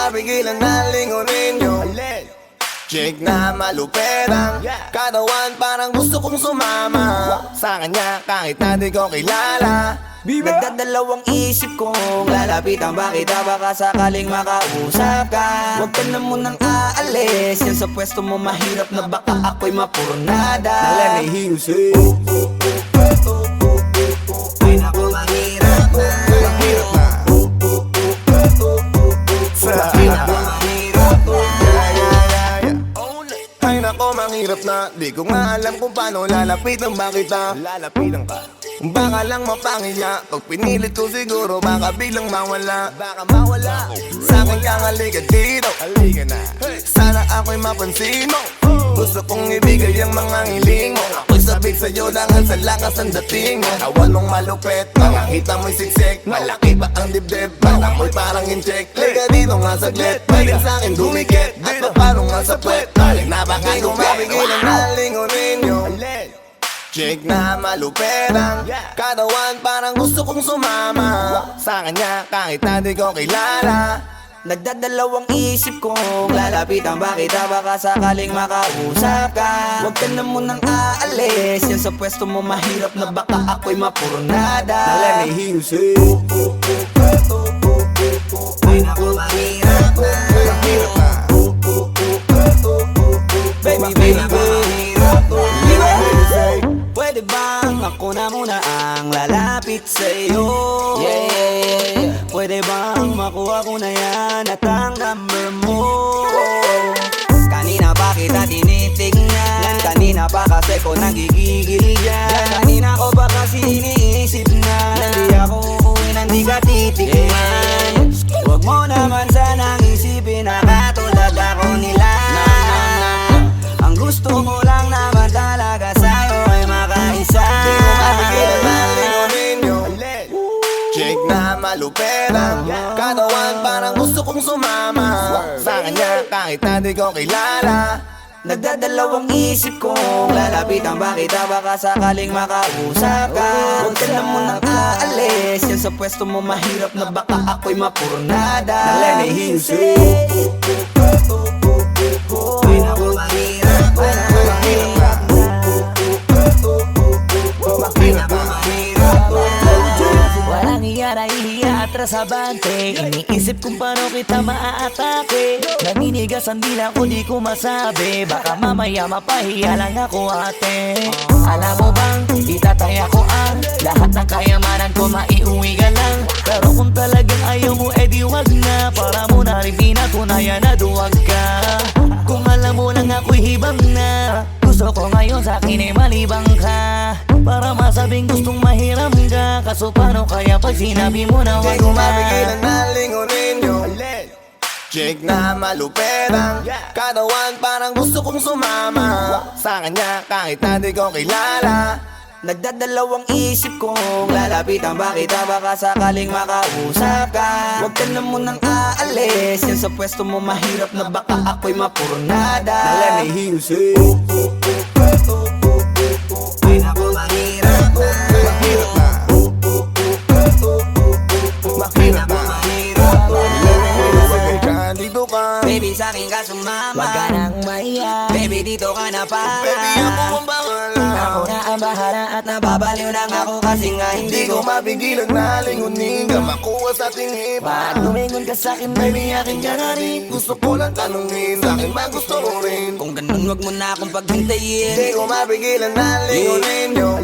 mapigilan na lingunin yung chick na malupetang katawan, parang gusto kong sumama sa kanya kahit na di ko kilala. Nagdadalawang isip kong lalapitan ba kita, baka sakaling makausap ka. Huwag ka na munang aalis, yan sa pwesto mo mahirap na baka ako'y mapurnada. Let me hear you say ay naku, mahirap na. Mahirap na. Ay nako, mahirap na. Di ko nga alam kung paano lalapitan ba kita. Lalapitan ka, baka lang mapangiya. Pag pinilit ko siguro baka biglang mawala. Baka mawala. Sa akin kang halika dito. Halika na. Sana ako'y mapansin mo. Gusto kong ibigay ang mga hiling mo. Ako'y sabik sa'yo dahil sa lakas ang dating mo. Awan mong malupet, makakita mo'y siksik. Malaki ba ang dibdib? Bata mo'y parang incheck. Liga dito nga saglit, pwede sa'kin dumikit. At paano nga sa puwet, balik na baka di ko mapigilan na lingunin yung chick na malupetang katawan, parang gusto kong sumama sa kanya kahit na di ko kilala. Nagdadalawang isip kong lalapitan ba kita, baka sakaling makausap ka. Huwag ka na munang aalis, yan sa pwesto mo mahirap na baka ako'y mapurnada. Let me hear you say ay naku, mahirap na. Mahirap na. Baby, baby, mahirap na. Pwede bang ako na muna ang lalapit sa'yo? Yeah. Pwede bang makuha ko na yan at ang number mo? Kanina pa kita tinitignan, kanina pa kasi ko nagigigil yan. Kanina ko pa kasi iniisip na hindi ako uuwi nang di ka titignan. Huwag mo naman sanang isipin na katulad ako nila. Ang gusto ko lang naman talaga sa'yo ay makaisa. Di ko mapigilan na lingunin yung chick na malupetang katawan, parang gusto kong sumama sa kanya kahit na di ko kilala. Nagdadalawang isip kong lalapitan ba kita, baka sakaling makausap ka. Huwag ka na munang aalis, yan sa pwesto mo mahirap na baka ako'y mapurnada. Let me hear you say ay naku, mahirap na. Mahirap na. Mahirap na. Walang iya na ihiya atras abante. Iniisip kung paano kita maaatake. Naninigas ang dila ko, di ko masabi. Baka mamaya mapahiya lang ako, ate. Alam mo bang, itataya ko ang lahat ng kayamanan ko, maiuwi ka lang. Pero kung talagang ayaw mo, edi wag na. Para mo na rin pinatunayan na duwag ka. Kung alam mo lang ako'y hibang na, gusto ko ngayon sa'kin ay malibang ka. Para masabing gustong mahiram ka. Kaso paano kaya pag sinabi mo na wag di ko na? mapigilan na lingunin yung chick na malupetang katawan, parang gusto kong sumama sa kanya kahit na di ko kilala. Nagdadalawang isip kong lalapitan ba kita, baka sakaling makausap ka. Huwag ka na munang aalis, yan sa pwesto mo mahirap na baka ako'y mapurnada. Let me hear you say ay naku, mahirap na. Mahirap na. Mahirap na. Dito ka, Baby, sa'kin ka sumama. Wag ka nang maiya. Baby, dito ka na para. baby, ako ang bahala. Ako na ang bahala at nababaliw lang ako kasi nga Hindi ko mapigilan na lingunin ka, makuha sa tingin. Pag lumingon ka sa'kin, baby, akin ka na rin. Gusto ko lang tanungin, sa'kin ba gusto mo rin? Kung ganun, wag mo na akong paghintayin. Hindi ko mapigilan na lingunin yung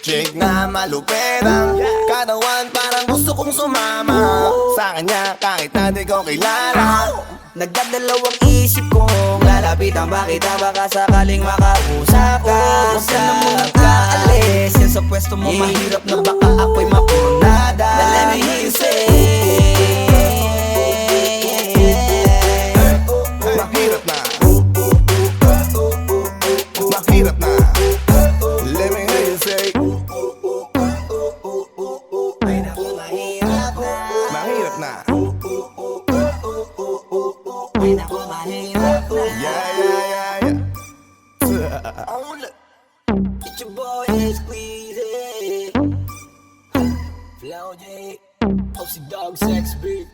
chick na malupetang katawan, parang gusto kong sumama sa kanya kahit na di ko kilala. Nagdadalawang isip kong lalapitan ba kita, baka sakaling makausap ka. Huwag ka na munang aalis, yan sa pwesto mo mahirap na baka ako'y mapurnada. Let me hear you say mahirap na. Mahirap na. Let me hear you say ay naku, mahirap na. Mahirap na. Ay naku, mahirap na. Yeah. It's your boy, Squeezy Flow J, OC Dog Sex Beat.